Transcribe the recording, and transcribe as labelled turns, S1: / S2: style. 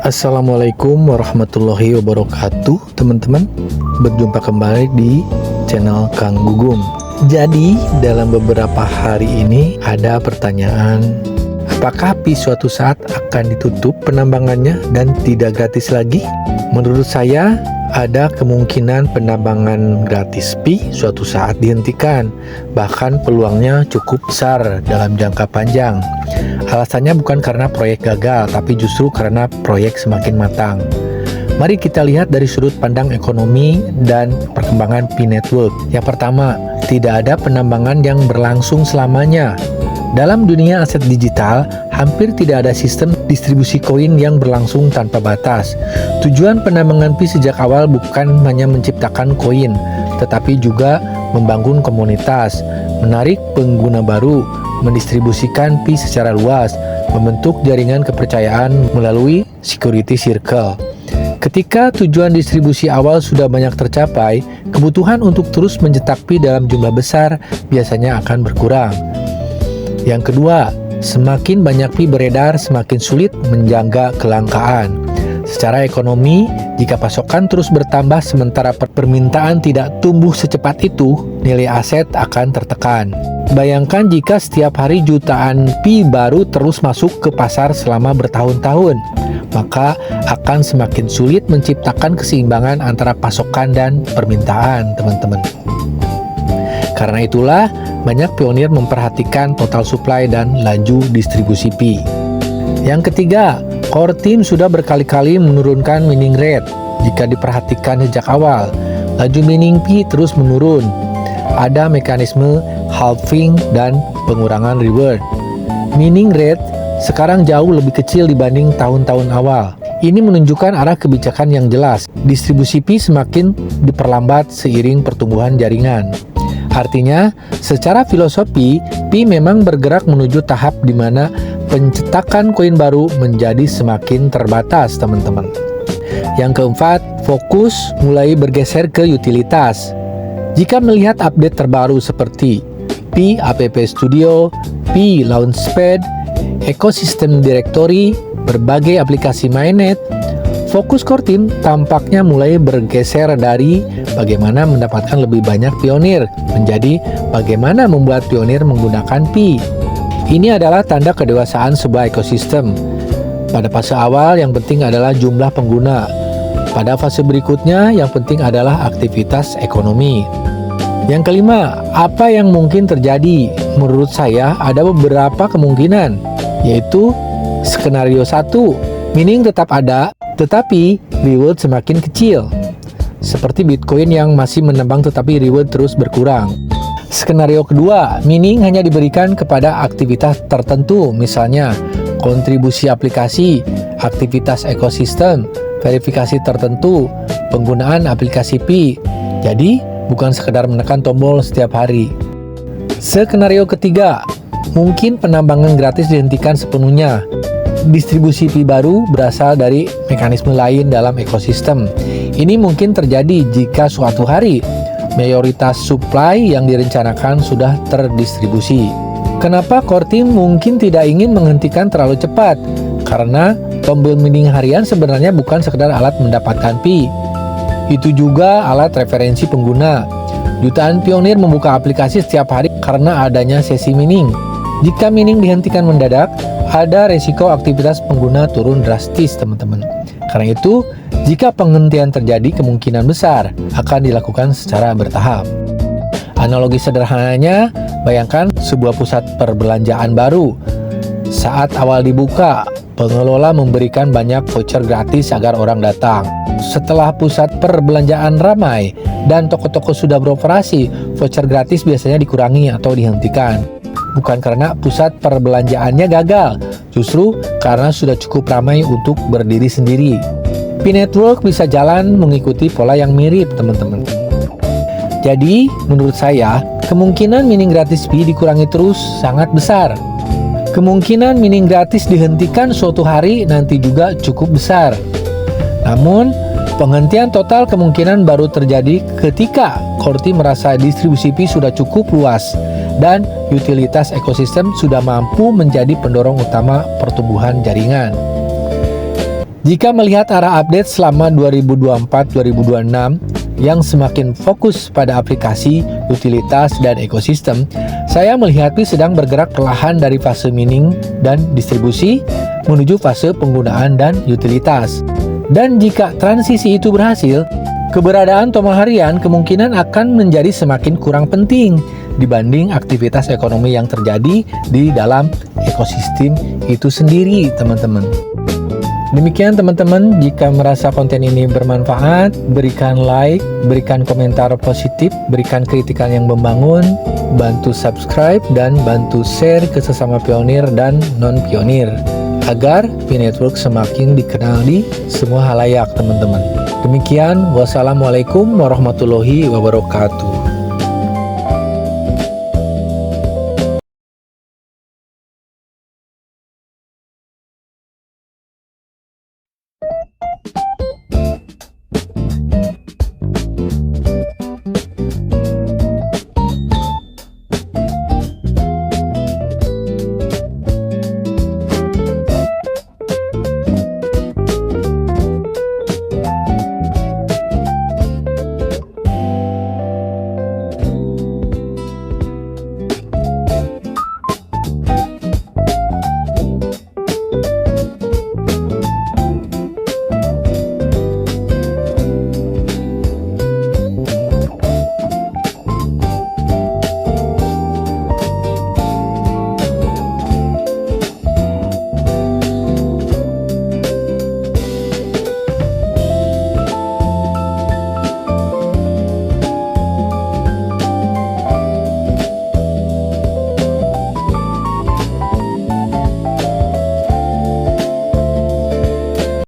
S1: Assalamualaikum warahmatullahi wabarakatuh, teman-teman. Berjumpa kembali di channel Kang Gugum. Jadi dalam beberapa hari ini ada pertanyaan, apakah Pi suatu saat akan ditutup penambangannya dan tidak gratis lagi? Menurut saya ada kemungkinan penambangan gratis Pi suatu saat dihentikan, bahkan peluangnya cukup besar dalam jangka panjang. Alasannya bukan karena proyek gagal, tapi justru karena proyek semakin matang. Mari kita lihat dari sudut pandang ekonomi dan perkembangan Pi Network. Yang pertama, tidak ada penambangan yang berlangsung selamanya. Dalam dunia aset digital, hampir tidak ada sistem distribusi koin yang berlangsung tanpa batas. Tujuan penambangan Pi sejak awal bukan hanya menciptakan koin, tetapi juga membangun komunitas, menarik pengguna baru, mendistribusikan Pi secara luas, membentuk jaringan kepercayaan melalui security circle. Ketika tujuan distribusi awal sudah banyak tercapai, kebutuhan untuk terus mencetak Pi dalam jumlah besar biasanya akan berkurang. Yang kedua, semakin banyak Pi beredar, semakin sulit menjaga kelangkaan. Secara ekonomi, jika pasokan terus bertambah sementara permintaan tidak tumbuh secepat itu, nilai aset akan tertekan. Bayangkan jika setiap hari jutaan Pi baru terus masuk ke pasar selama bertahun-tahun, maka akan semakin sulit menciptakan keseimbangan antara pasokan dan permintaan, teman-teman. Karena itulah, banyak pionir memperhatikan total supply dan laju distribusi Pi. Yang ketiga, core team sudah berkali-kali menurunkan mining rate. Jika diperhatikan sejak awal, laju mining Pi terus menurun. Ada mekanisme halving dan pengurangan reward. Mining rate sekarang jauh lebih kecil dibanding tahun-tahun awal. Ini menunjukkan arah kebijakan yang jelas. Distribusi Pi semakin diperlambat seiring pertumbuhan jaringan. Artinya, secara filosofi, Pi memang bergerak menuju tahap di mana pencetakan koin baru menjadi semakin terbatas, teman-teman. Yang keempat, fokus mulai bergeser ke utilitas. Jika melihat update terbaru seperti Pi App Studio, Pi Launchpad, ekosistem directory, berbagai aplikasi mainnet, fokus core team tampaknya mulai bergeser dari bagaimana mendapatkan lebih banyak pionir menjadi bagaimana membuat pionir menggunakan Pi. Ini adalah tanda kedewasaan sebuah ekosistem. Pada fase awal yang penting adalah jumlah pengguna. Pada fase berikutnya yang penting adalah aktivitas ekonomi. Yang kelima, apa yang mungkin terjadi? Menurut saya ada beberapa kemungkinan, yaitu skenario 1, mining tetap ada, tetapi reward semakin kecil, seperti Bitcoin yang masih menambang tetapi reward terus berkurang. Skenario kedua, mining hanya diberikan kepada aktivitas tertentu, misalnya kontribusi aplikasi, aktivitas ekosistem, verifikasi tertentu, penggunaan aplikasi Pi. Jadi, bukan sekedar menekan tombol setiap hari. Skenario ketiga, mungkin penambangan gratis dihentikan sepenuhnya. Distribusi Pi baru berasal dari mekanisme lain dalam ekosistem. Ini mungkin terjadi jika suatu hari mayoritas supply yang direncanakan sudah terdistribusi. Kenapa core team mungkin tidak ingin menghentikan terlalu cepat? Karena tombol mining harian sebenarnya bukan sekedar alat mendapatkan Pi. Itu juga alat referensi pengguna. Jutaan pionir membuka aplikasi setiap hari karena adanya sesi mining. Jika mining dihentikan mendadak, ada resiko aktivitas pengguna turun drastis, teman-teman. Karena itu, jika penghentian terjadi, kemungkinan besar akan dilakukan secara bertahap. Analogi sederhananya, bayangkan sebuah pusat perbelanjaan baru. Saat awal dibuka, pengelola memberikan banyak voucher gratis agar orang datang. Setelah pusat perbelanjaan ramai dan toko-toko sudah beroperasi, voucher gratis biasanya dikurangi atau dihentikan. Bukan karena pusat perbelanjaannya gagal, justru karena sudah cukup ramai untuk berdiri sendiri. Pi Network bisa jalan mengikuti pola yang mirip, teman-teman. Jadi, menurut saya, kemungkinan mining gratis Pi dikurangi terus sangat besar. Kemungkinan mining gratis dihentikan suatu hari nanti juga cukup besar. Namun, penghentian total kemungkinan baru terjadi ketika core team merasa distribusi Pi sudah cukup luas dan utilitas ekosistem sudah mampu menjadi pendorong utama pertumbuhan jaringan. Jika melihat arah update selama 2024-2026 yang semakin fokus pada aplikasi, utilitas, dan ekosistem, saya melihat Pi sedang bergerak perlahan dari fase mining dan distribusi menuju fase penggunaan dan utilitas. Dan jika transisi itu berhasil, keberadaan Tomo Harian kemungkinan akan menjadi semakin kurang penting dibanding aktivitas ekonomi yang terjadi di dalam ekosistem itu sendiri, teman-teman. Demikian teman-teman, jika merasa konten ini bermanfaat, berikan like, berikan komentar positif, berikan kritikan yang membangun, bantu subscribe, dan bantu share ke sesama pionir dan non-pionir, agar Pi Network semakin dikenal di semua halayak, teman-teman. Demikian, wassalamualaikum warahmatullahi wabarakatuh.